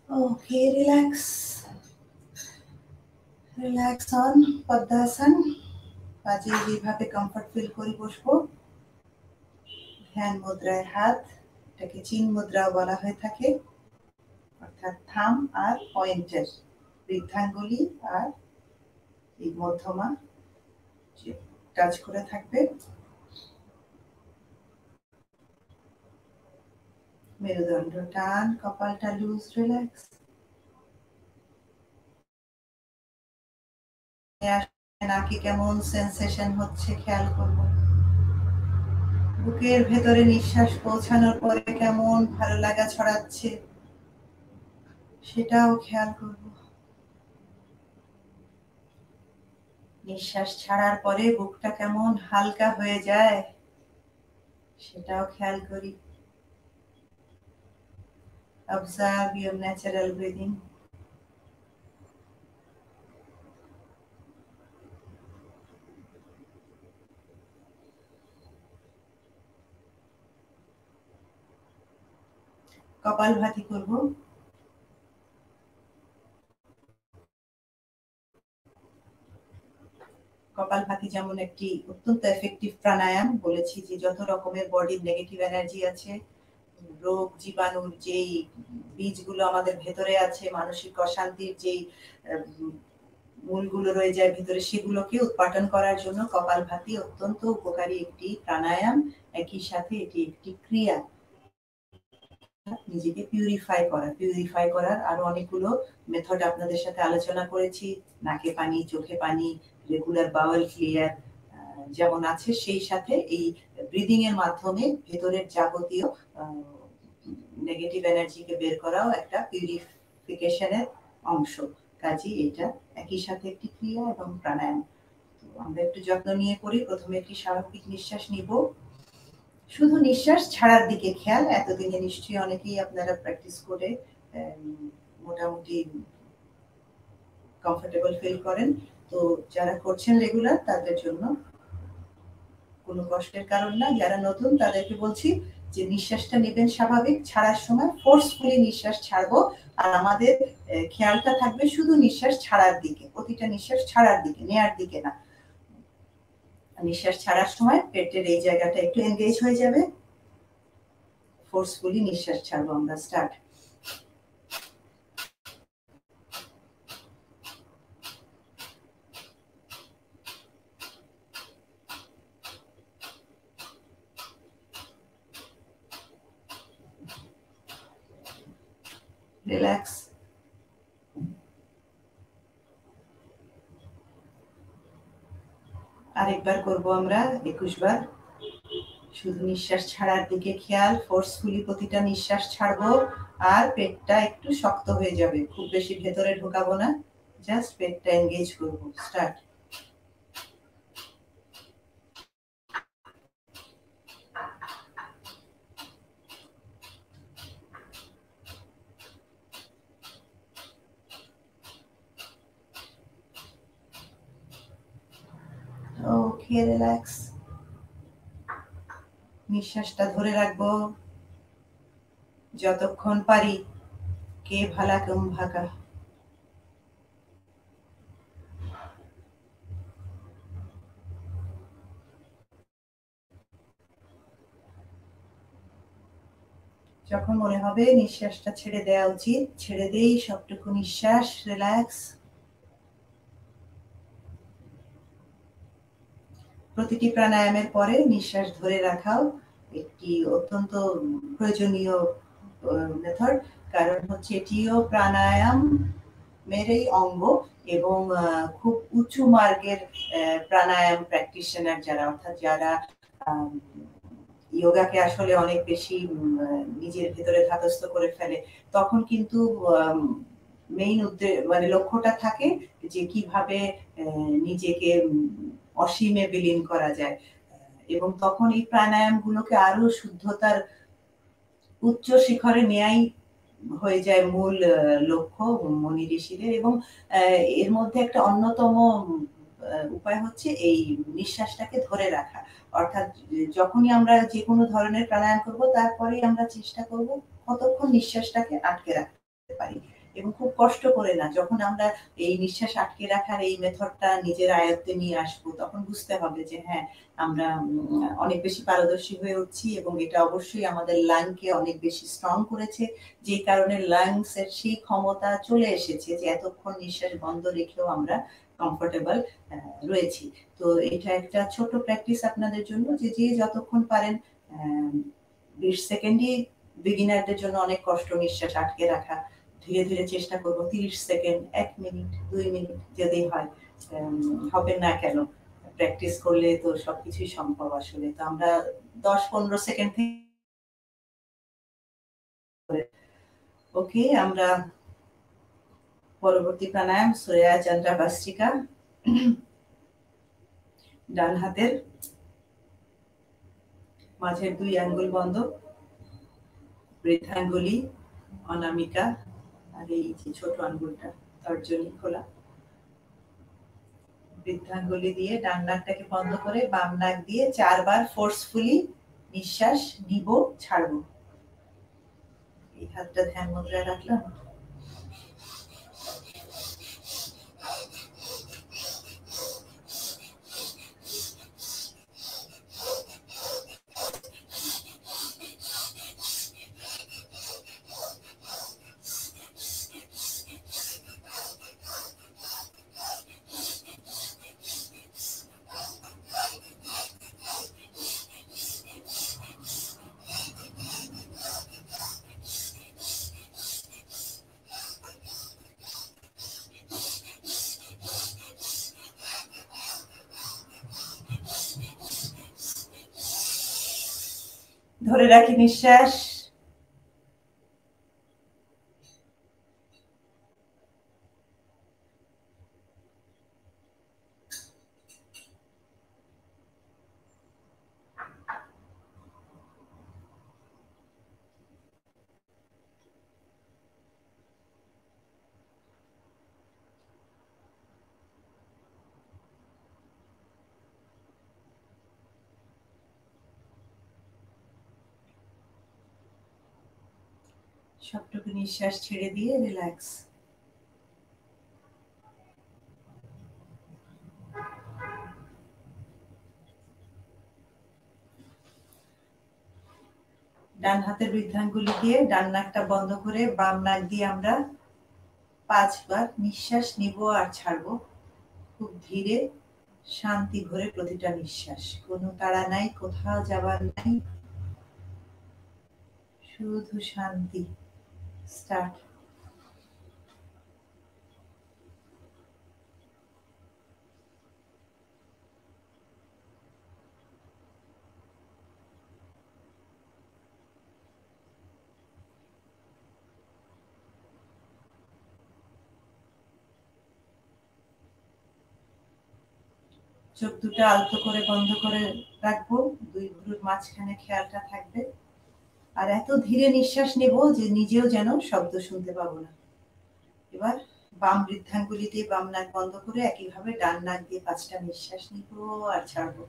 ওকে, রিল্যাক্স রিল্যাক্স অন পদ্মাসন। কাজে যেভাবে কমফর্ট ফিল করি বসবো। ধ্যান মুদ্রায় হাত, এটাকে চিন মুদ্রাও বলা হয়ে থাকে, অর্থাৎ থাম আর পয়েন্টার, বৃদ্ধাঙ্গুলি আর এই মধ্যমা টাচ করে থাকবে। মেরুদণ্ড টান, কপালটা লুজ, রিল্যাক্স। নাকে কেমন সেন্সেশন হচ্ছে খেয়াল করব। বুকের ভেতরে নিঃশ্বাস পৌঁছানোর পরে কেমন ভালো লাগা ছড়াচ্ছে সেটাও খেয়াল করব। নিঃশ্বাস ছাড়ার পরে বুকটা কেমন হালকা হয়ে যায় সেটাও খেয়াল করি। Observe your natural breathing. কপালভাতি করব। কপালভাতি যেমন একটি অত্যন্ত এফেক্টিভ প্রাণায়াম, বলেছি যে যত রকমের বডির নেগেটিভ এনার্জি আছে, রোগ জীবাণুর যেই বীজগুলো আমাদের ভেতরে আছে, মানসিক অশান্তির যেই মূলগুলো রয়ে যায় ভিতরে, সেগুলোকে উৎপাটন করার জন্য কপালভাতি অত্যন্ত উপকারী একটি প্রাণায়াম। একই সাথে এটি একটি ক্রিয়া, নিজেকে পিউরিফাই করার আরো অনেকগুলো মেথড আপনাদের সাথে আলোচনা করেছি। নাকে পানি, চোখে পানি, রেগুলার বাওয়েল ক্লিয়ার যেমন আছে, সেই সাথে এই ব্রিদিং এর মাধ্যমে ভেতরের যাবতীয় নেগেটিভ এনার্জিকে বের করাও একটা পিউরিফিকেশনের অংশ। কাজে এটা একই সাথে একটি ক্রিয়া এবং প্রাণায়াম। তো আমরা একটু যত্ন নিয়ে করি। প্রথমে একটি স্বাভাবিক নিঃশ্বাস নিব, শুধু নিঃশ্বাস ছাড়ার দিকে খেয়াল। এতদিনে নিশ্চয়ই অনেকেই আপনারা প্র্যাকটিস করে মোটামুটি কমফোর্টেবল ফিল করেন। তো যারা করছেন রেগুলার তাদের জন্য কোনো কষ্টের কারণ না। যারা নতুন তাদেরকে বলছি যে নিঃশ্বাসটা নেবেন স্বাভাবিক, ছাড়ার সময় ফোর্সফুলি নিঃশ্বাস ছাড়বো। আর আমাদের খেয়ালটা থাকবে শুধু নিঃশ্বাস ছাড়ার দিকে, প্রতিটা নিঃশ্বাস ছাড়ার দিকে, নেয়ার দিকে না। নিঃশ্বাস ছাড়ার সময় পেটের এই জায়গাটা একটু এনগেজ হয়ে যাবে। ফোর্সফুলি নিঃশ্বাস ছাড়বো আমরা। স্টার্ট। রিল্যাক্স। আরেকবার করব আমরা 21 বার। শুধু নিঃশ্বাস ছাড়ার দিকে খেয়াল, ফোর্সফুলি প্রতিটা নিঃশ্বাস ছাড়বো। আর পেটটা একটু শক্ত হয়ে যাবে, খুব বেশি ভেতরে ঢোকাবো না, জাস্ট পেটটা এনগেজ করব। স্টার্ট। ওকে, রিল্যাক্স। নিঃশ্বাসটা ধরে রাখবো যতক্ষণ পারি। কে ভালা কেম ভাকা। যখন মনে হবে নিঃশ্বাসটা ছেড়ে দেওয়া উচিত, ছেড়ে দেই সবটুকু নিঃশ্বাস। রিল্যাক্স। প্রতিটি প্রাণায়ামের পরে নিঃশ্বাস ধরে রাখাও একটি অত্যন্ত প্রয়োজনীয় মেথড, কারণ হচ্ছে এটিও প্রাণায়াম মেরই অঙ্গ। এবং খুব উঁচু মার্গের প্রাণায়াম প্র্যাকটিশনার যারা, অর্থাৎ যারা ইয়োগাকে আসলে অনেক বেশি নিজের ভেতরে ধাতস্থ করে ফেলে, তখন কিন্তু মেইন মানে লক্ষ্যটা থাকে যে কিভাবে নিজেকে অসীমে বিলীন করা যায়। এবং তখন এই প্রাণায়ামগুলোকে আরো শুদ্ধতার উচ্চ শিখরে নেয়াই হয়ে যায় মূল লক্ষ্য মনি ঋষিদের। এবং এর মধ্যে একটা অন্যতম উপায় হচ্ছে এই নিঃশ্বাসটাকে ধরে রাখা। অর্থাৎ যখনই আমরা যেকোনো ধরনের প্রাণায়াম করব, তারপরেই আমরা চেষ্টা করব কতক্ষণ নিঃশ্বাসটাকে আটকে রাখতে পারি, এবং খুব কষ্ট করে না। যখন আমরা এই নিঃশ্বাস আটকে রাখার এই মেথডটা নিজের আয়ত্তে নিয়ে আসবো, তখন বুঝতে হবে যে হ্যাঁ, আমরা অনেক বেশি পারদর্শী হয়ে উঠছি, এবং এটা অবশ্যই আমাদের লাংকে অনেক বেশি স্ট্রং করেছে, যে কারণে লাংস এর সেই ক্ষমতা চলে এসেছে যে এতক্ষণ নিঃশ্বাস বন্ধ রেখেও আমরা কমফোর্টেবল রয়েছি। তো এটা একটা ছোট প্র্যাকটিস আপনাদের জন্য, যে যে যতক্ষণ পারেন 20 সেকেন্ডই বিগিনারদের জন্য অনেক কষ্ট নিঃশ্বাস আটকে রাখা। ধীরে ধীরে চেষ্টা করব 30 সেকেন্ড, 1 মিনিট, 2 মিনিট যদি হয়। হবে না কেন, প্র্যাকটিস করলে তো সবকিছুই সম্ভব আসলে। তো আমরা 10-15 সেকেন্ড থেকে ওকে, আমরা পরবর্তী প্রাণায়াম শ্রেয়া চন্দ্রা ভস্ত্রিকা। ডান হাতের মাঝের 2 আঙ্গুল বন্ধ, বৃদ্ধাঙ্গুলি, অনামিকা, আর এই যে ছোট আঙ্গুলটা তর্জনী খোলা। বৃদ্ধাঙ্গুলি দিয়ে ডান নাকটাকে বন্ধ করে বাম নাক দিয়ে 4 বার ফোর্সফুলি নিঃশ্বাস নিব, ছাড়ব। এই হাতটা ধ্যান মুদ্রায় রাখলাম। ধরে রাখি নিঃশ্বাস। সবটুকু নিঃশ্বাস ছেড়ে দিয়ে রিল্যাক্স। ডান হাতের বৃদ্ধাঙ্গুলি দিয়ে ডান নাকটা বন্ধ করে বাম নাক দিয়ে আমরা 5 বার নিঃশ্বাস নিব আর ছাড়বো, খুব ধীরে, শান্তি ভরে প্রতিটা নিঃশ্বাস। কোনো তাড়া নাই, কোথাও যাবার নাই, শুধু শান্তি। স্টার্ট। চোখ দুটো আলতো করে বন্ধ করে রাখবো, 2 ভ্রুর মাঝখানে খেয়ালটা থাকবে। আর এত ধীরে নিঃশ্বাস নেব যে নিজেও যেন শব্দ শুনতে পাবো না। এবার বাম বৃদ্ধাঙ্গুলি দিয়ে বাম নাক বন্ধ করে একইভাবে ডান নাক দিয়ে 5টা নিঃশ্বাস নিব আর ছাড়বো।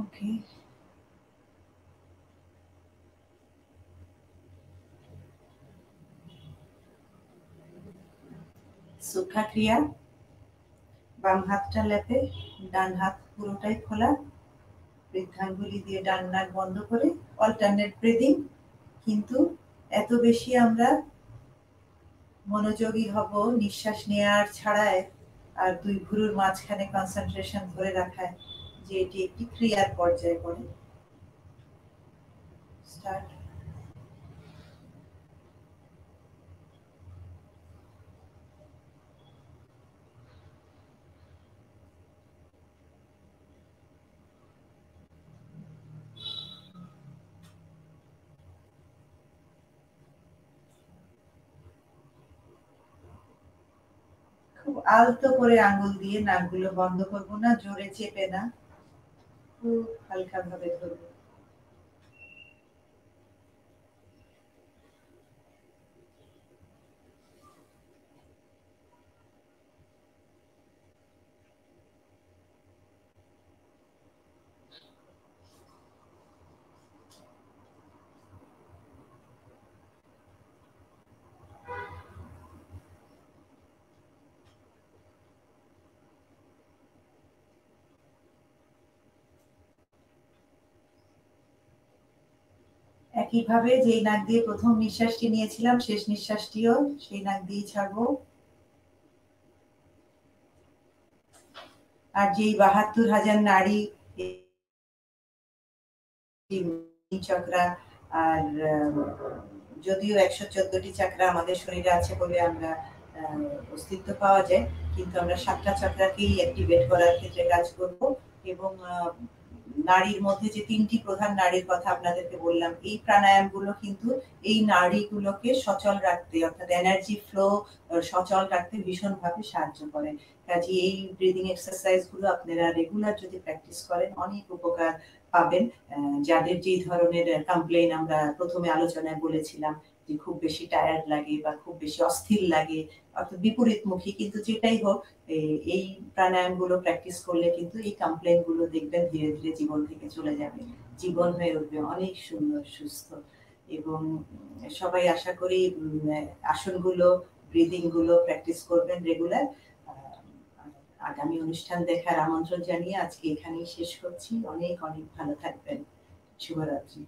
ওকে, সুখা ক্রিয়া। বাম হাতটা লেপে, ডান হাত পুরোটাই খোলা, বৃদ্ধাঙ্গুলি দিয়ে ডান নাক বন্ধ করে অল্টারনেট ব্রিদিং। কিন্তু এত বেশি আমরা মনোযোগী হব নিঃশ্বাস নেওয়ার ছাড়াই আর দুই ভুরুর মাঝখানে কনসেন্ট্রেশন ধরে রাখায় যে এটি একটি ক্রিয়ার পর্যায়ে পড়ে। স্টার্ট। খুব আলতো করে আঙ্গুল দিয়ে নাকগুলো বন্ধ করব না, জোরে চেপে না, খুব হালকা ভাবে ধরব। একইভাবে যেই নাক দিয়ে প্রথম নিঃশ্বাসটি নিয়েছিলাম শেষ নিঃশ্বাসটিও সেই নাক দিয়েই ছাড়বো। আর যেই ৭২,০০০ নাড়ি চক্রা আর যদিও ১১৪টি চক্রা আমাদের শরীরে আছে বলে আমরা অস্তিত্ব পাওয়া যায়, কিন্তু আমরা ৭টা চক্রাকেই অ্যাক্টিভেট করার ক্ষেত্রে কাজ করব। এবং নাড়ির মধ্যে যে ৩টি প্রধান নাড়ির কথা আপনাদেরকে বললাম, এই প্রাণায়ামগুলো কিন্তু এই নাড়িগুলোকে সচল রাখতে, অর্থাৎ এনার্জি ফ্লো সচল রাখতে ভীষণভাবে সাহায্য করে। কাজে এই ব্রিদিং এক্সারসাইজ গুলো আপনারা রেগুলার যদি প্র্যাকটিস করেন অনেক উপকার পাবেন। যাদের যেই ধরনের কমপ্লেইন আমরা প্রথমে আলোচনায় বলেছিলাম যে খুব বেশি টায়ার্ড লাগে বা খুব বেশি অস্থির লাগে, অর্থাৎ বিপরীতমুখী, কিন্তু যেটাই হোক এই প্রাণায়াম গুলো প্র্যাকটিস করলে কিন্তু এই কমপ্লেইন গুলো দেখবেন ধীরে ধীরে জীবন থেকে চলে যাবে, জীবন হয়ে উঠবে অনেক সুন্দর সুস্থ। এবং সবাই আশা করি আসনগুলো ব্রিদিং গুলো প্র্যাকটিস করবেন রেগুলার। আগামী অনুষ্ঠান দেখার আমন্ত্রণ জানিয়ে আজকে এখানেই শেষ করছি। অনেক অনেক ভালো থাকবেন। শুভরাত্রি।